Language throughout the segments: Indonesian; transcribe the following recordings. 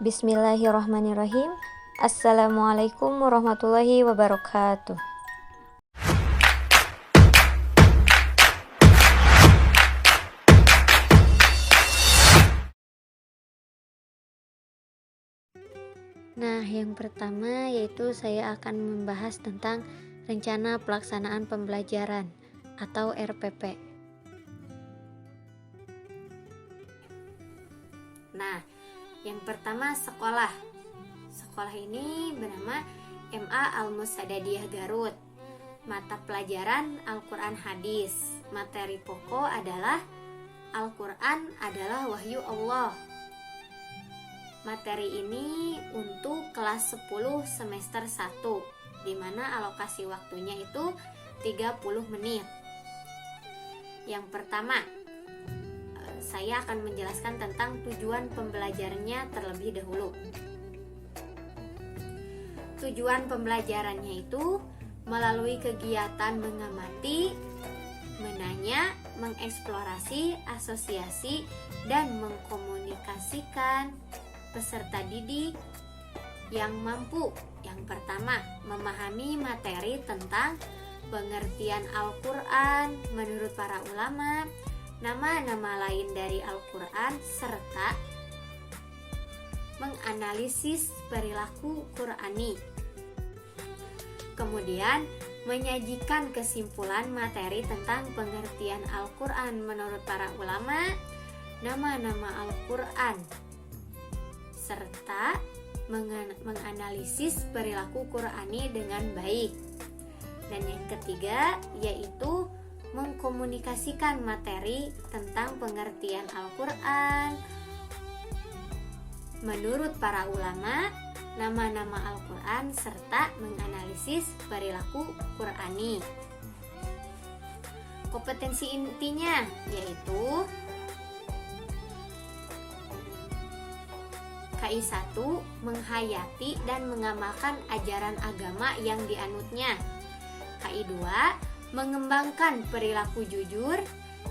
Bismillahirrahmanirrahim. Assalamualaikum warahmatullahi wabarakatuh. Nah, yang pertama yaitu saya akan membahas tentang rencana pelaksanaan pembelajaran atau RPP. Nah, yang pertama sekolah. Sekolah ini bernama MA Al-Musadadiyah Garut. Mata pelajaran Al-Quran Hadis. Materi pokok adalah Al-Quran adalah wahyu Allah. Materi ini untuk kelas 10 semester 1, di mana alokasi waktunya itu 30 menit. Yang pertama, saya akan menjelaskan tentang tujuan pembelajarannya terlebih dahulu. Tujuan pembelajarannya itu melalui kegiatan mengamati, menanya, mengeksplorasi, asosiasi, dan mengkomunikasikan peserta didik yang mampu. Yang pertama, memahami materi tentang pengertian Al-Quran menurut para ulama, nama-nama lain dari Al-Quran, serta menganalisis perilaku Qurani. Kemudian, menyajikan kesimpulan materi tentang pengertian Al-Quran menurut para ulama, nama-nama Al-Quran, serta menganalisis perilaku Qurani dengan baik. Dan yang ketiga, yaitu mengkomunikasikan materi tentang pengertian Al-Quran menurut para ulama, nama-nama Al-Quran, serta menganalisis perilaku Qurani. Kompetensi intinya yaitu KI1 menghayati dan mengamalkan ajaran agama yang dianutnya. KI2 mengembangkan perilaku jujur,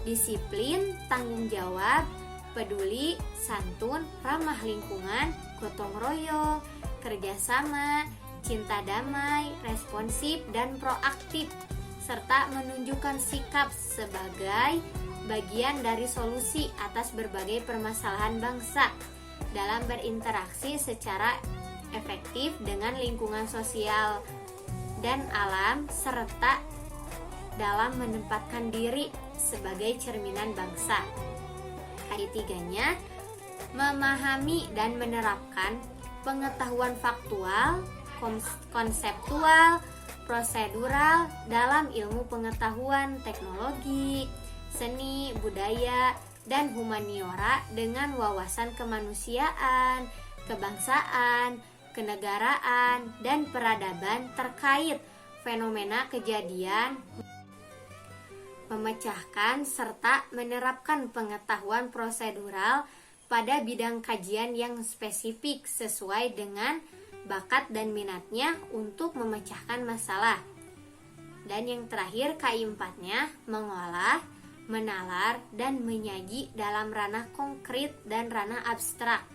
disiplin, tanggung jawab, peduli, santun, ramah lingkungan, gotong royong, kerjasama, cinta damai, responsif, dan proaktif, serta menunjukkan sikap sebagai bagian dari solusi atas berbagai permasalahan bangsa dalam berinteraksi secara efektif dengan lingkungan sosial dan alam, serta dalam menempatkan diri sebagai cerminan bangsa. KI3-nya memahami dan menerapkan pengetahuan faktual, konseptual, prosedural dalam ilmu pengetahuan, teknologi, seni, budaya, dan humaniora dengan wawasan kemanusiaan, kebangsaan, kenegaraan, dan peradaban terkait fenomena kejadian, memecahkan serta menerapkan pengetahuan prosedural pada bidang kajian yang spesifik sesuai dengan bakat dan minatnya untuk memecahkan masalah. Dan yang terakhir, KI4-nya mengolah, menalar, dan menyaji dalam ranah konkret dan ranah abstrak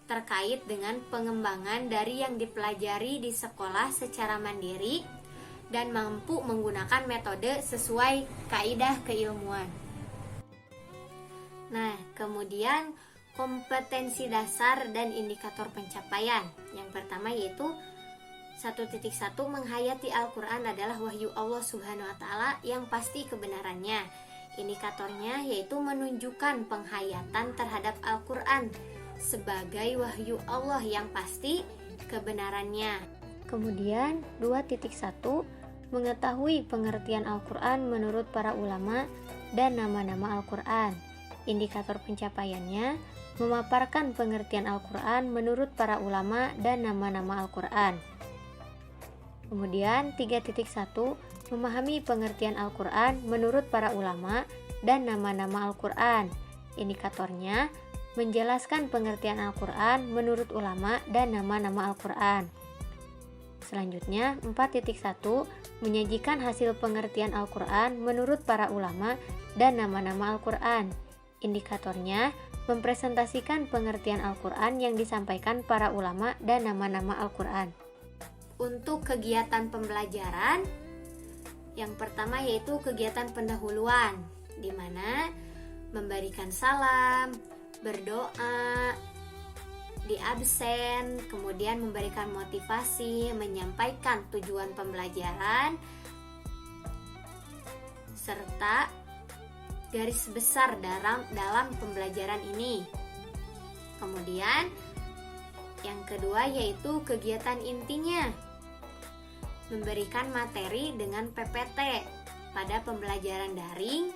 terkait dengan pengembangan dari yang dipelajari di sekolah secara mandiri dan mampu menggunakan metode sesuai kaidah keilmuan. Nah, kemudian kompetensi dasar dan indikator pencapaian. Yang pertama yaitu 1.1 menghayati Al-Quran adalah wahyu Allah Subhanahu wa Ta'ala yang pasti kebenarannya. Indikatornya yaitu menunjukkan penghayatan terhadap Al-Quran sebagai wahyu Allah yang pasti kebenarannya. Kemudian 2.1 mengetahui pengertian Al-Quran menurut para ulama dan nama-nama Al-Quran. Indikator pencapaiannya memaparkan pengertian Al-Quran menurut para ulama dan nama-nama Al-Quran. Kemudian 3.1 memahami pengertian Al-Quran menurut para ulama dan nama-nama Al-Quran. Indikatornya menjelaskan pengertian Al-Quran menurut ulama dan nama-nama Al-Quran. Selanjutnya 4.1 menyajikan hasil pengertian Al-Quran menurut para ulama dan nama-nama Al-Quran. Indikatornya mempresentasikan pengertian Al-Quran yang disampaikan para ulama dan nama-nama Al-Quran. Untuk kegiatan pembelajaran, yang pertama yaitu kegiatan pendahuluan, di mana memberikan salam, berdoa, di absen, kemudian memberikan motivasi, menyampaikan tujuan pembelajaran, serta garis besar dalam pembelajaran ini. Kemudian yang kedua yaitu kegiatan intinya, memberikan materi dengan PPT pada pembelajaran daring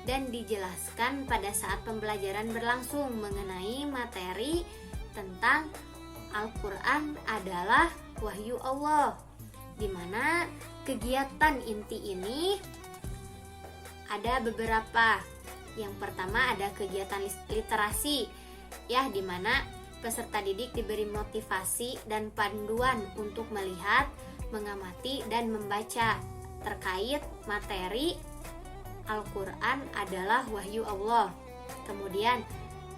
dan dijelaskan pada saat pembelajaran berlangsung mengenai materi tentang Al-Quran adalah wahyu Allah, di mana kegiatan inti ini ada beberapa. Yang pertama ada kegiatan literasi, ya, di mana peserta didik diberi motivasi dan panduan untuk melihat, mengamati, dan membaca terkait materi Al-Quran adalah wahyu Allah. Kemudian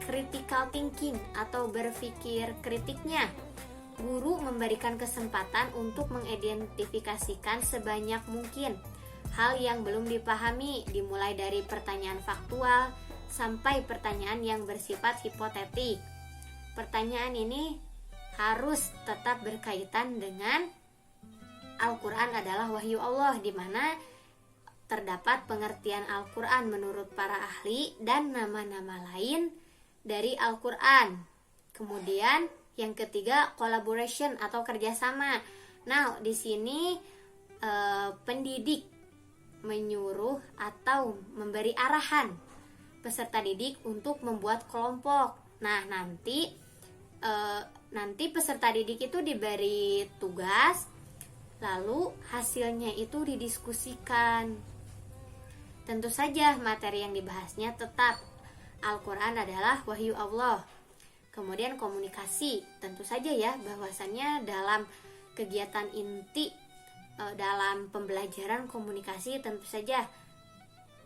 critical thinking atau berpikir kritiknya, guru memberikan kesempatan untuk mengidentifikasikan sebanyak mungkin hal yang belum dipahami, dimulai dari pertanyaan faktual sampai pertanyaan yang bersifat hipotetik. Pertanyaan ini harus tetap berkaitan dengan Al-Quran adalah wahyu Allah, di mana terdapat pengertian Al-Quran menurut para ahli dan nama-nama lain dari Al-Quran. Kemudian yang ketiga collaboration atau kerjasama. Nah, di sini pendidik menyuruh atau memberi arahan peserta didik untuk membuat kelompok. Nah, nanti peserta didik itu diberi tugas, lalu hasilnya itu didiskusikan. Tentu saja materi yang dibahasnya tetap Al-Quran adalah wahyu Allah. Kemudian komunikasi, tentu saja ya bahwasannya dalam kegiatan inti dalam pembelajaran komunikasi tentu saja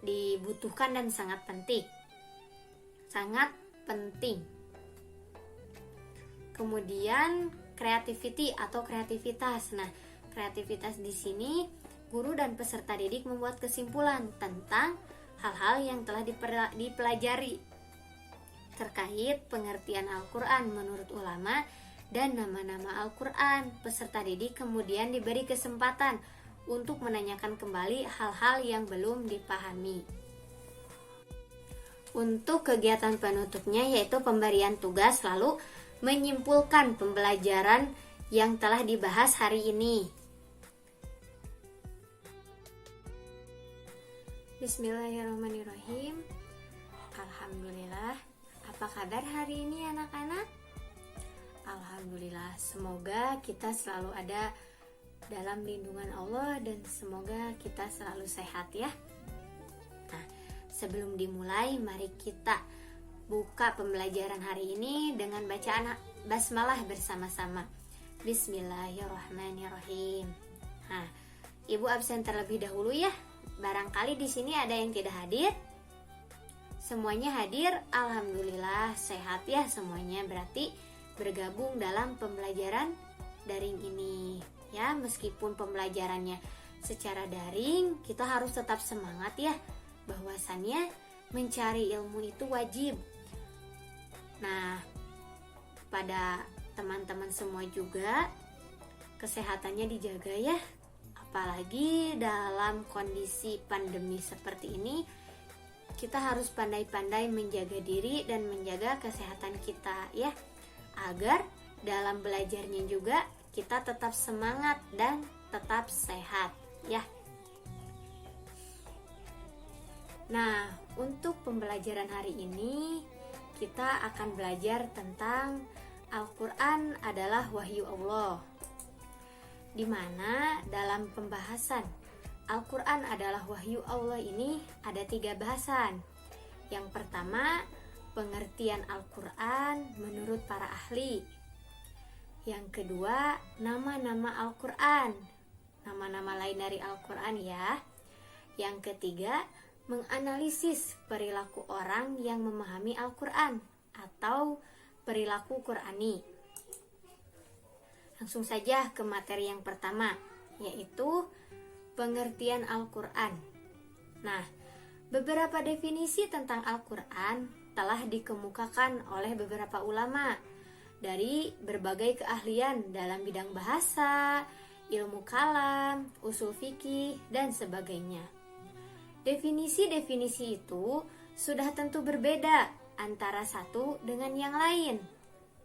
dibutuhkan dan sangat penting. Sangat penting. Kemudian creativity atau kreativitas. Nah, kreativitas di sini guru dan peserta didik membuat kesimpulan tentang hal-hal yang telah dipelajari terkait pengertian Al-Quran menurut ulama dan nama-nama Al-Quran. Peserta didik kemudian diberi kesempatan untuk menanyakan kembali hal-hal yang belum dipahami. Untuk kegiatan penutupnya yaitu pemberian tugas lalu menyimpulkan pembelajaran yang telah dibahas hari ini. Bismillahirrahmanirrahim. Alhamdulillah. Apa kabar hari ini anak-anak? Alhamdulillah. Semoga kita selalu ada dalam lindungan Allah dan semoga kita selalu sehat ya. Nah, sebelum dimulai mari kita buka pembelajaran hari ini dengan bacaan basmalah bersama-sama. Bismillahirrahmanirrahim. Nah, Ibu absen terlebih dahulu ya. Barangkali di sini ada yang tidak hadir. Semuanya hadir, alhamdulillah sehat ya semuanya. Berarti bergabung dalam pembelajaran daring ini. Ya, meskipun pembelajarannya secara daring, kita harus tetap semangat ya. Bahwasannya mencari ilmu itu wajib. Nah, pada teman-teman semua juga kesehatannya dijaga ya. Apalagi dalam kondisi pandemi seperti ini, kita harus pandai-pandai menjaga diri dan menjaga kesehatan kita ya, agar dalam belajarnya juga kita tetap semangat dan tetap sehat ya. Nah, untuk pembelajaran hari ini kita akan belajar tentang Al-Quran adalah wahyu Allah, di mana dalam pembahasan Al-Quran adalah wahyu Allah ini ada 3 bahasan. Yang pertama, pengertian Al-Quran menurut para ahli. Yang kedua, nama-nama Al-Quran, nama-nama lain dari Al-Quran ya. Yang ketiga, menganalisis perilaku orang yang memahami Al-Quran atau perilaku Qur'ani. Langsung saja ke materi yang pertama, yaitu pengertian Al-Qur'an. Nah, beberapa definisi tentang Al-Qur'an telah dikemukakan oleh beberapa ulama dari berbagai keahlian dalam bidang bahasa, ilmu kalam, usul fikih, dan sebagainya. Definisi-definisi itu sudah tentu berbeda antara satu dengan yang lain,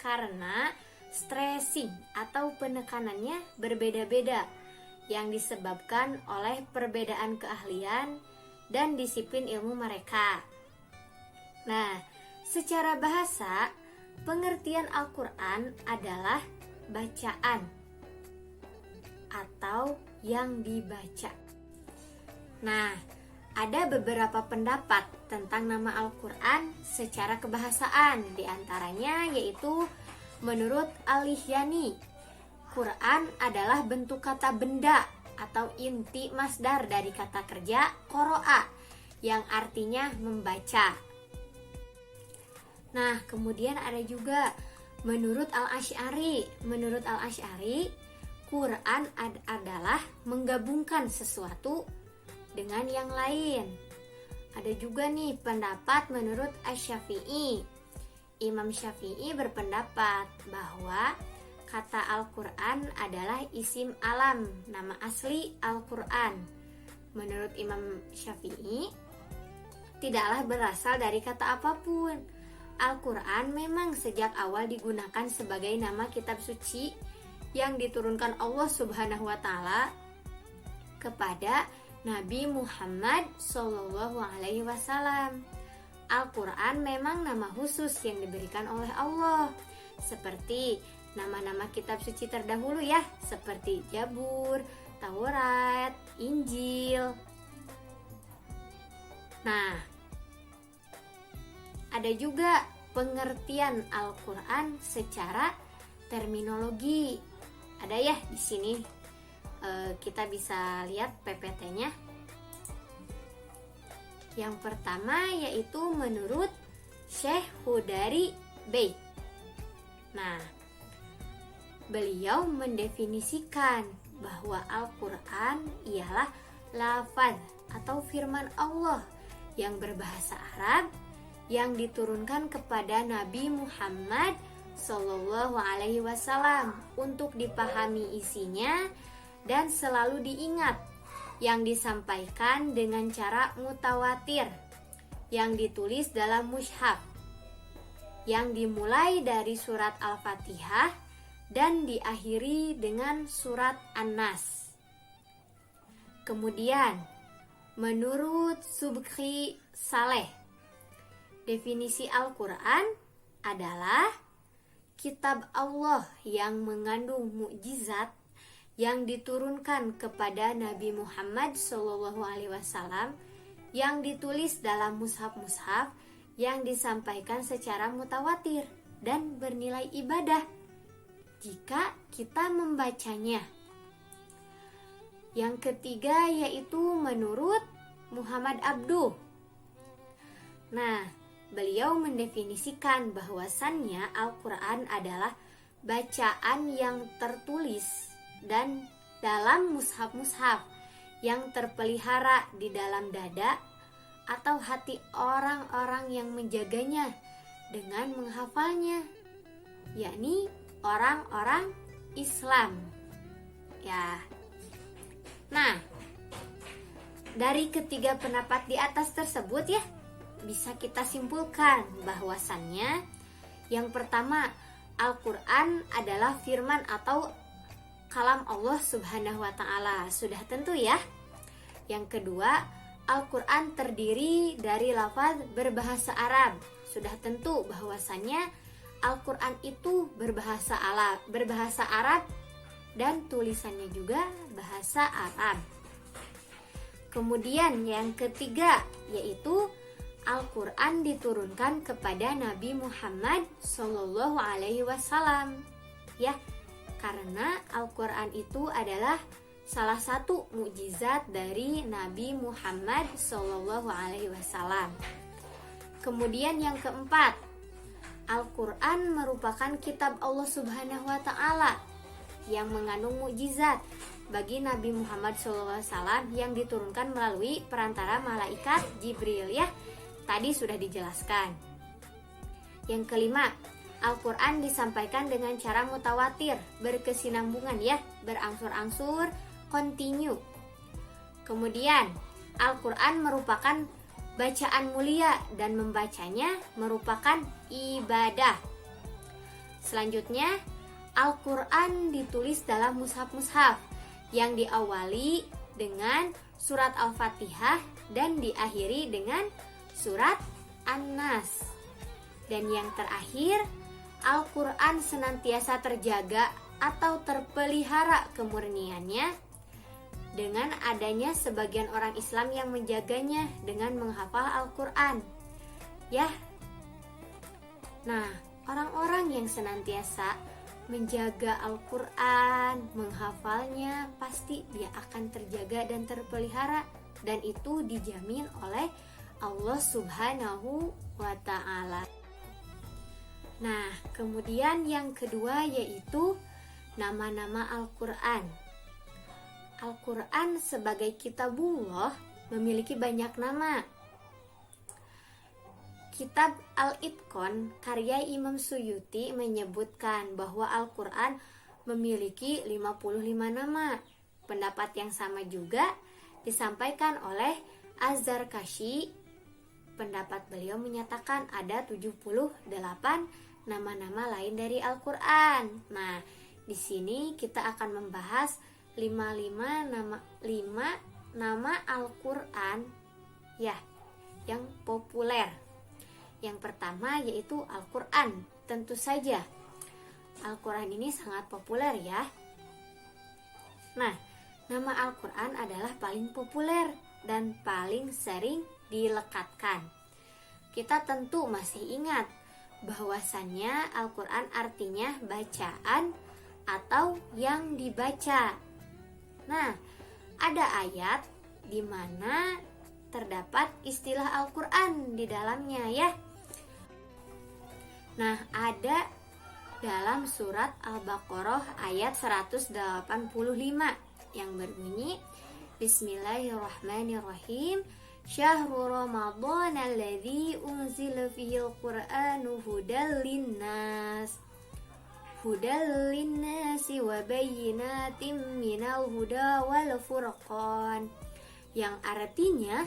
karena stressing atau penekanannya berbeda-beda yang disebabkan oleh perbedaan keahlian dan disiplin ilmu mereka. Nah, secara bahasa, pengertian Al-Qur'an adalah bacaan atau yang dibaca. Nah, ada beberapa pendapat tentang nama Al-Qur'an secara kebahasaan, diantaranya yaitu menurut Al-Lihyani, Quran adalah bentuk kata benda atau inti masdar dari kata kerja qoro'a yang artinya membaca. Nah, kemudian ada juga menurut Al-Asy'ari. Menurut Al-Asy'ari, Quran adalah menggabungkan sesuatu dengan yang lain. Ada juga nih pendapat menurut Asy-Syafi'i. Imam Syafi'i berpendapat bahwa kata Al-Qur'an adalah isim alam, nama asli Al-Qur'an. Menurut Imam Syafi'i, tidaklah berasal dari kata apapun. Al-Qur'an memang sejak awal digunakan sebagai nama kitab suci yang diturunkan Allah Subhanahu wa taala kepada Nabi Muhammad SAW. Al-Qur'an memang nama khusus yang diberikan oleh Allah, seperti nama-nama kitab suci terdahulu ya, seperti Zabur, Taurat, Injil. Nah, ada juga pengertian Al-Qur'an secara terminologi. Ada ya di sini, kita bisa lihat PPT-nya. Yang pertama yaitu menurut Syekh Hudari Bey. Nah, beliau mendefinisikan bahwa Al-Qur'an ialah lafaz atau firman Allah yang berbahasa Arab yang diturunkan kepada Nabi Muhammad SAW untuk dipahami isinya dan selalu diingat, yang disampaikan dengan cara mutawatir, yang ditulis dalam mushaf, yang dimulai dari surat Al-Fatihah dan diakhiri dengan surat An-Nas. Kemudian, menurut Subki Saleh, definisi Al-Qur'an adalah kitab Allah yang mengandung mukjizat yang diturunkan kepada Nabi Muhammad SAW, yang ditulis dalam mushaf-mushaf yang disampaikan secara mutawatir dan bernilai ibadah jika kita membacanya. Yang ketiga yaitu menurut Muhammad Abduh. Nah, beliau mendefinisikan bahwasannya Al-Qur'an adalah bacaan yang tertulis dan dalam mushaf-mushaf yang terpelihara di dalam dada atau hati orang-orang yang menjaganya dengan menghafalnya, yakni orang-orang Islam. Ya. Nah, dari ketiga pendapat di atas tersebut ya, bisa kita simpulkan bahwasannya yang pertama, Al-Qur'an adalah firman atau kalam Allah Subhanahu wa taala, sudah tentu ya. Yang kedua, Al-Qur'an terdiri dari lafaz berbahasa Arab, sudah tentu bahwasannya Al-Qur'an itu berbahasa Arab dan tulisannya juga bahasa Arab. Kemudian yang ketiga yaitu Al-Qur'an diturunkan kepada Nabi Muhammad SAW. Ya, karena Al-Qur'an itu adalah salah satu mukjizat dari Nabi Muhammad SAW. Kemudian yang keempat, Al-Quran merupakan kitab Allah Subhanahu wa Ta'ala yang mengandung mukjizat bagi Nabi Muhammad SAW yang diturunkan melalui perantara malaikat Jibril, ya. Tadi sudah dijelaskan. Yang kelima, Al-Quran disampaikan dengan cara mutawatir, berkesinambungan, ya, berangsur-angsur, kontinu. Kemudian, Al-Quran merupakan bacaan mulia dan membacanya merupakan ibadah. Selanjutnya, Al-Quran ditulis dalam mushaf-mushaf yang diawali dengan surat Al-Fatihah dan diakhiri dengan surat An-Nas. Dan yang terakhir, Al-Quran senantiasa terjaga atau terpelihara kemurniannya dengan adanya sebagian orang Islam yang menjaganya dengan menghafal Al-Quran, ya. Nah, orang-orang yang senantiasa menjaga Al-Quran, menghafalnya, pasti dia akan terjaga dan terpelihara, dan itu dijamin oleh Allah Subhanahu wa Ta'ala. Nah, kemudian yang kedua yaitu nama-nama Al-Quran. Al-Quran sebagai kitabullah memiliki banyak nama. Kitab Al-Itqan karya Imam Suyuti menyebutkan bahwa Al-Quran memiliki 55 nama. Pendapat yang sama juga disampaikan oleh Az-Zarkashi. Pendapat beliau menyatakan ada 78 nama-nama lain dari Al-Quran. Nah, di sini kita akan membahas 5 nama Al-Quran, ya, yang populer. Yang pertama yaitu Al-Quran. Tentu saja Al-Quran ini sangat populer, ya. Nah, nama Al-Quran adalah paling populer dan paling sering dilekatkan. Kita tentu masih ingat bahwasannya Al-Quran artinya bacaan atau yang dibaca. Nah, ada ayat di mana terdapat istilah Al-Quran di dalamnya, ya. Nah, ada dalam surat Al-Baqarah ayat 185 yang berbunyi, Bismillahirrahmanirrahim. Syahrul Ramadan alladzi unzila fihil Qur'anu hudal linnas. Hudal linnasi wa bayyinatin minal huda wal furqan. Yang artinya,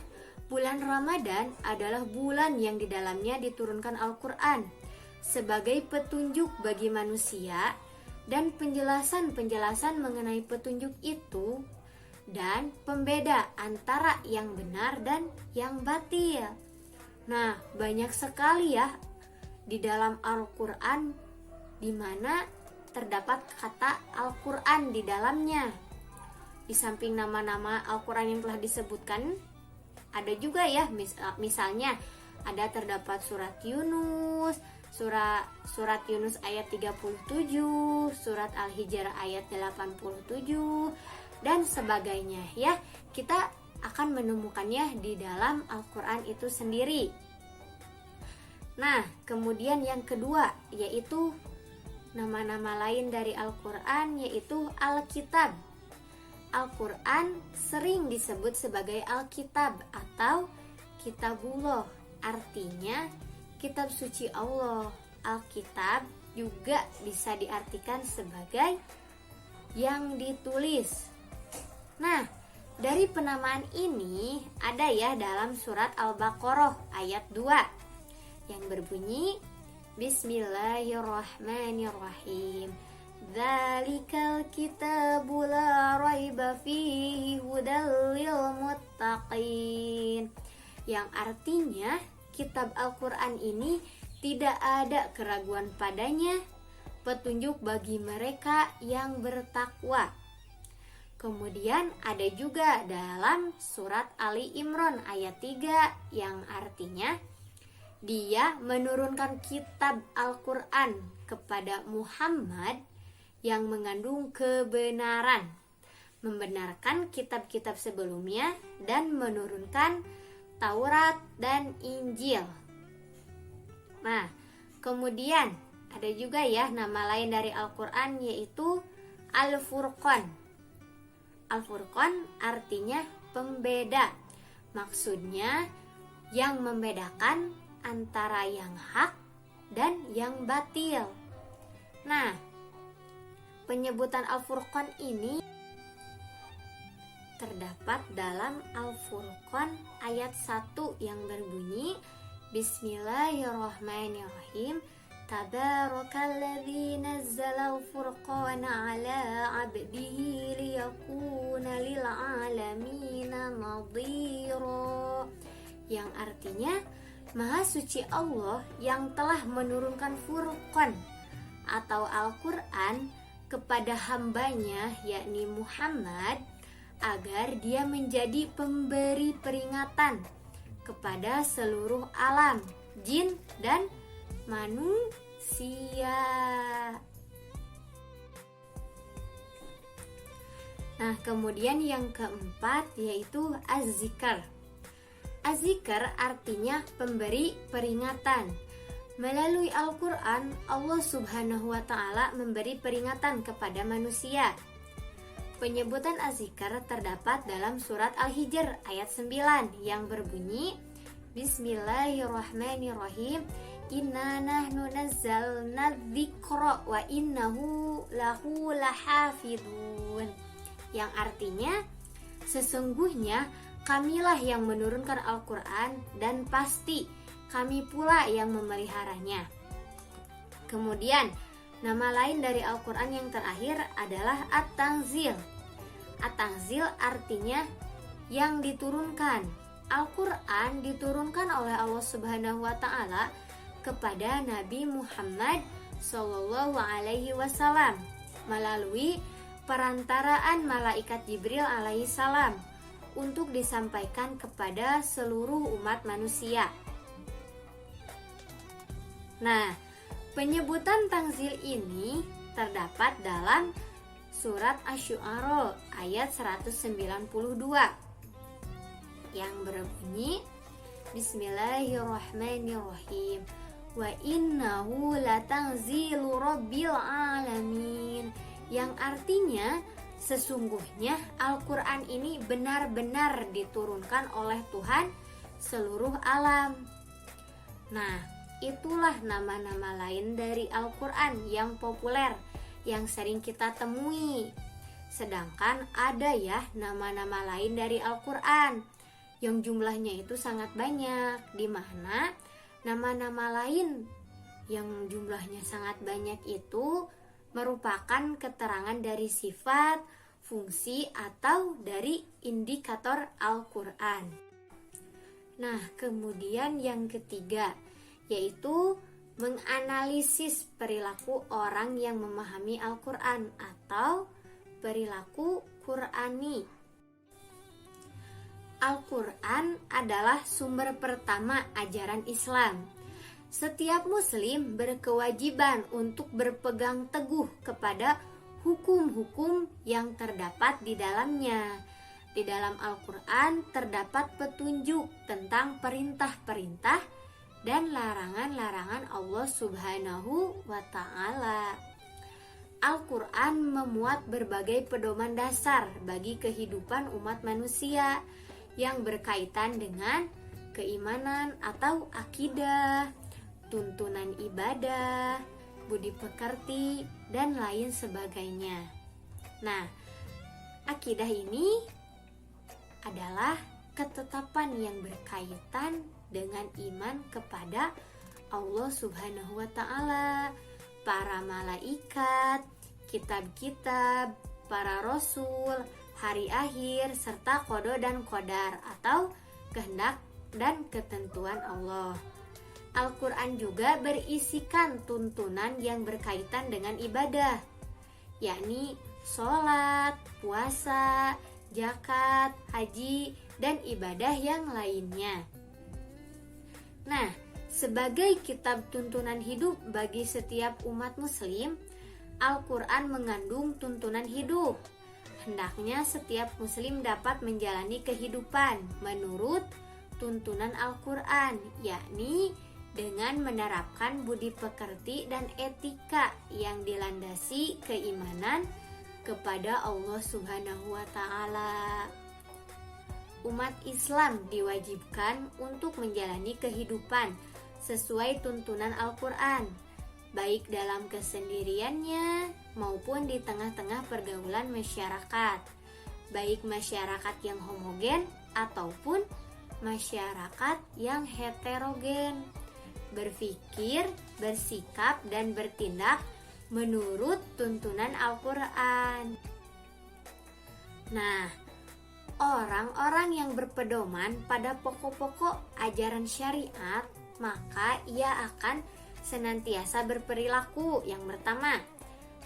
bulan Ramadan adalah bulan yang di dalamnya diturunkan Al-Quran sebagai petunjuk bagi manusia dan penjelasan-penjelasan mengenai petunjuk itu dan pembeda antara yang benar dan yang batil. Nah, banyak sekali ya di dalam Al-Quran di mana terdapat kata Al-Quran di dalamnya. Di samping nama-nama Al-Quran yang telah disebutkan, ada juga ya, misalnya ada terdapat surat Yunus, surat Yunus ayat 37, surat Al-Hijr ayat 87, dan sebagainya, ya. Kita akan menemukannya di dalam Al-Quran itu sendiri. Nah, kemudian yang kedua yaitu nama-nama lain dari Al-Quran yaitu Alkitab. Al-Quran sering disebut sebagai Alkitab atau Kitabullah, artinya kitab suci Allah. Alkitab juga bisa diartikan sebagai yang ditulis. Nah, dari penamaan ini ada ya dalam surat Al-Baqarah ayat 2 yang berbunyi, Bismillahirrahmanirrahim. Dzalikal kitabu la raiba fihi hudal lil muttaqin. Yang artinya kitab Al-Quran ini tidak ada keraguan padanya, petunjuk bagi mereka yang bertakwa. Kemudian ada juga dalam surat Ali Imran ayat 3 yang artinya Dia menurunkan kitab Al-Quran kepada Muhammad yang mengandung kebenaran, membenarkan kitab-kitab sebelumnya dan menurunkan Taurat dan Injil. Nah, Kemudian ada juga ya nama lain dari Al-Quran, yaitu Al-Furqan. Al-Furqan artinya pembeda. Maksudnya yang membedakan antara yang hak dan yang batil. Nah, penyebutan Al-Furqan ini terdapat dalam Al-Furqan ayat 1 yang berbunyi Bismillahirrahmanirrahim. Tabarakalladzi nazzala al-furqana ala 'abdihi liyakuna lil 'alamina nadhira. Yang artinya, Maha suci Allah yang telah menurunkan Furqan atau Al-Quran kepada hambanya, yakni Muhammad, agar dia menjadi pemberi peringatan kepada seluruh alam, jin dan manusia. Nah, kemudian yang keempat yaitu Az-Zikr. Az-Zikr artinya pemberi peringatan. Melalui Al-Quran, Allah Subhanahu wa Ta'ala memberi peringatan kepada manusia. Penyebutan Az-Zikr terdapat dalam surat Al-Hijr ayat 9 yang berbunyi Bismillahirrahmanirrahim. Inna nahnu nazzalna dzikra wa innahu lahu lahafidun. Yang artinya, sesungguhnya kamilah yang menurunkan Al-Quran dan pasti kami pula yang memeliharanya. Kemudian, nama lain dari Al-Quran yang terakhir adalah At-Tanzil. At-Tanzil artinya yang diturunkan. Al-Quran diturunkan oleh Allah Subhanahu wa Ta'ala kepada Nabi Muhammad Sallallahu Alaihi Wasallam melalui perantaraan malaikat Jibril alaihi salam untuk disampaikan kepada seluruh umat manusia. Nah, penyebutan Tanzil ini terdapat dalam surat Asy-Syu'ara ayat 192 yang berbunyi Bismillahirrahmanirrahim. Wa innahu latanzilu rabbil alamin. Yang artinya, sesungguhnya Al-Quran ini benar-benar diturunkan oleh Tuhan seluruh alam. Nah, itulah nama-nama lain dari Al-Quran yang populer, yang sering kita temui. Sedangkan ada ya nama-nama lain dari Al-Quran yang jumlahnya itu sangat banyak, di mana nama-nama lain yang jumlahnya sangat banyak itu merupakan keterangan dari sifat, fungsi, atau dari indikator Al-Quran. Nah, kemudian yang ketiga yaitu menganalisis perilaku orang yang memahami Al-Quran atau perilaku Qurani. Al-Quran adalah sumber pertama ajaran Islam. Setiap muslim berkewajiban untuk berpegang teguh kepada hukum-hukum yang terdapat di dalamnya. Di dalam Al-Quran terdapat petunjuk tentang perintah-perintah dan larangan-larangan Allah Subhanahu wa Ta'ala. Al-Quran memuat berbagai pedoman dasar bagi kehidupan umat manusia yang berkaitan dengan keimanan atau akidah, tuntunan ibadah, budi pekerti, dan lain sebagainya. Nah, akidah ini adalah ketetapan yang berkaitan dengan iman kepada Allah Subhanahu wa Ta'ala, para malaikat, kitab-kitab, para rasul, hari akhir, serta qada dan qadar atau kehendak dan ketentuan Allah. Al-Quran juga berisikan tuntunan yang berkaitan dengan ibadah, yakni sholat, puasa, zakat, haji, dan ibadah yang lainnya. Nah, sebagai kitab tuntunan hidup bagi setiap umat muslim, Al-Quran mengandung tuntunan hidup. Hendaknya setiap muslim dapat menjalani kehidupan menurut tuntunan Al-Quran, yakni dengan menerapkan budi pekerti dan etika yang dilandasi keimanan kepada Allah Subhanahu wa Ta'ala. Umat Islam diwajibkan untuk menjalani kehidupan sesuai tuntunan Al-Quran, baik dalam kesendiriannya maupun di tengah-tengah pergaulan masyarakat, baik masyarakat yang homogen ataupun masyarakat yang heterogen. Berpikir, bersikap, dan bertindak menurut tuntunan Al-Quran. Nah, orang-orang yang berpedoman pada pokok-pokok ajaran syariat, maka ia akan senantiasa berperilaku yang pertama,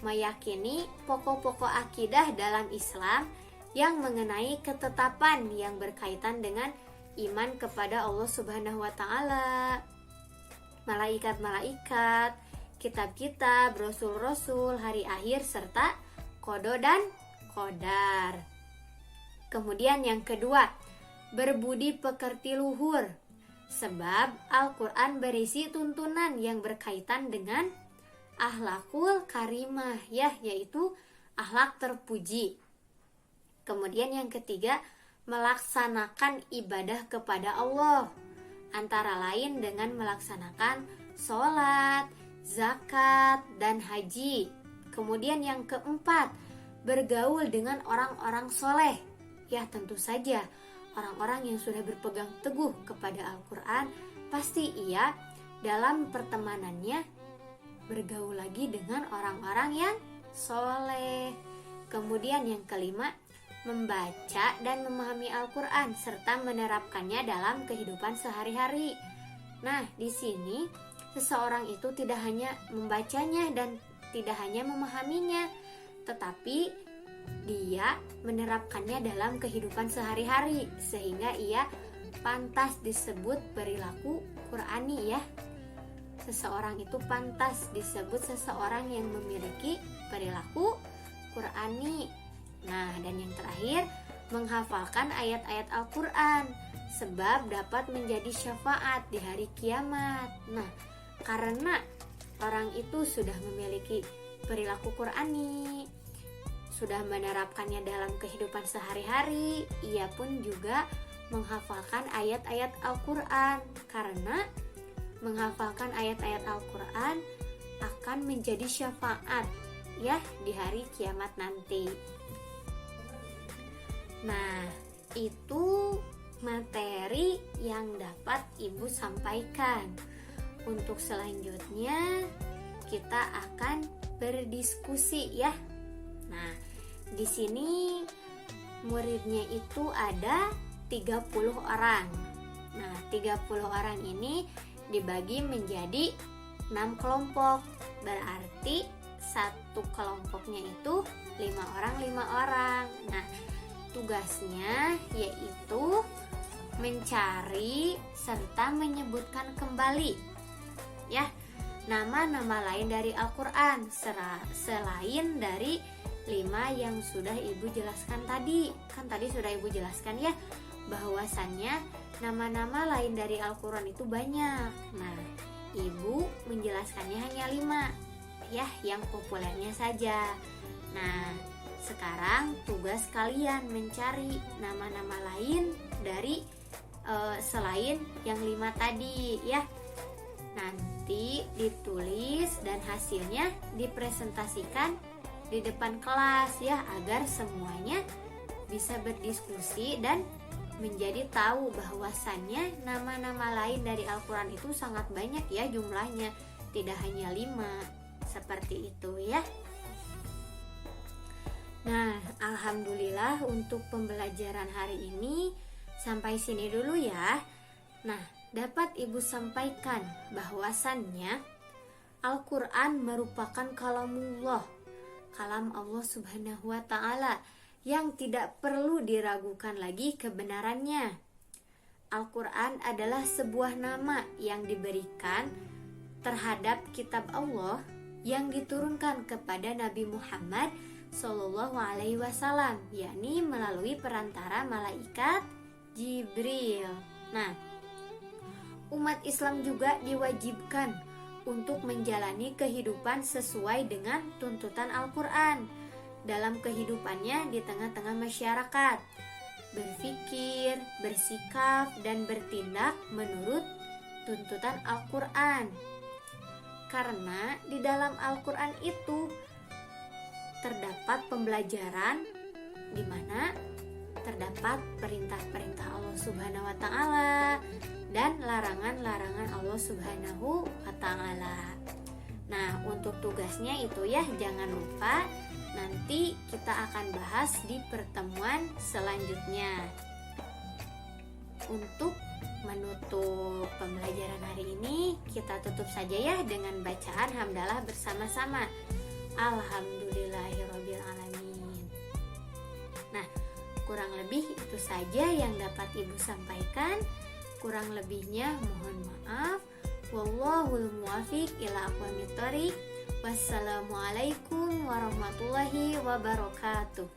meyakini pokok-pokok akidah dalam Islam yang mengenai ketetapan yang berkaitan dengan iman kepada Allah Subhanahu wa Ta'ala, malaikat-malaikat, kitab-kitab, rasul-rasul, hari akhir, serta qada dan qadar. Kemudian yang kedua, berbudi pekerti luhur, sebab Al-Quran berisi tuntunan yang berkaitan dengan akhlakul karimah, yaitu akhlak terpuji. Kemudian yang ketiga, melaksanakan ibadah kepada Allah, antara lain dengan melaksanakan sholat, zakat, dan haji. Kemudian yang keempat, bergaul dengan orang-orang soleh. Ya tentu saja, orang-orang yang sudah berpegang teguh kepada Al-Quran, pasti ia dalam pertemanannya bergaul lagi dengan orang-orang yang soleh. Kemudian yang kelima, membaca dan memahami Al-Quran serta menerapkannya dalam kehidupan sehari-hari. Nah, di sini seseorang itu tidak hanya membacanya dan tidak hanya memahaminya, tetapi dia menerapkannya dalam kehidupan sehari-hari sehingga ia pantas disebut perilaku Qur'ani ya. Seseorang itu pantas disebut seseorang yang memiliki perilaku Qur'ani. Nah, dan yang terakhir, menghafalkan ayat-ayat Al-Quran sebab dapat menjadi syafaat di hari kiamat. Nah, karena orang itu sudah memiliki perilaku Qur'ani, sudah menerapkannya dalam kehidupan sehari-hari, ia pun juga menghafalkan ayat-ayat Al-Quran. Karena menghafalkan ayat-ayat Al-Quran akan menjadi syafaat ya di hari kiamat nanti. Nah, itu materi yang dapat Ibu sampaikan. Untuk selanjutnya kita akan berdiskusi ya. Nah, di sini muridnya itu ada 30 orang. Nah, 30 orang ini dibagi menjadi 6 kelompok. Berarti satu kelompoknya itu 5 orang. Nah, tugasnya yaitu mencari serta menyebutkan kembali ya nama-nama lain dari Al-Quran selain dari 5 yang sudah Ibu jelaskan tadi. Kan tadi sudah Ibu jelaskan ya bahwasannya nama-nama lain dari Al-Quran itu banyak. Nah, Ibu menjelaskannya hanya 5 ya, yang populernya saja. Nah, sekarang tugas kalian mencari nama-nama lain dari selain yang 5 tadi ya. Nanti ditulis dan hasilnya dipresentasikan di depan kelas ya, agar semuanya bisa berdiskusi dan menjadi tahu bahwasannya nama-nama lain dari Al-Quran itu sangat banyak ya jumlahnya, tidak hanya 5 seperti itu ya. Nah, alhamdulillah untuk pembelajaran hari ini sampai sini dulu ya. Nah, dapat Ibu sampaikan bahwasannya Al-Quran merupakan kalamullah, kalam Allah Subhanahu wa Ta'ala yang tidak perlu diragukan lagi kebenarannya. Al-Quran adalah sebuah nama yang diberikan terhadap kitab Allah yang diturunkan kepada Nabi Muhammad Sallallahu Alaihi Wasallam, yakni melalui perantara malaikat Jibril. Nah, umat Islam juga diwajibkan untuk menjalani kehidupan sesuai dengan tuntutan Al-Quran dalam kehidupannya di tengah-tengah masyarakat, berpikir, bersikap, dan bertindak menurut tuntutan Al-Quran. Karena di dalam Al-Quran itu terdapat pembelajaran di mana terdapat perintah-perintah Allah Subhanahu wa taala dan larangan-larangan Allah Subhanahu wa taala. Nah, untuk tugasnya itu ya jangan lupa, nanti kita akan bahas di pertemuan selanjutnya. Untuk menutup pembelajaran hari ini, kita tutup saja ya dengan bacaan hamdalah bersama-sama. Alhamdulillahirabbil alamin. Nah, kurang lebih itu saja yang dapat Ibu sampaikan. Kurang lebihnya mohon maaf. Wallahul muwaffiq ila aqwamit thoriq. Wassalamualaikum warahmatullahi wabarakatuh.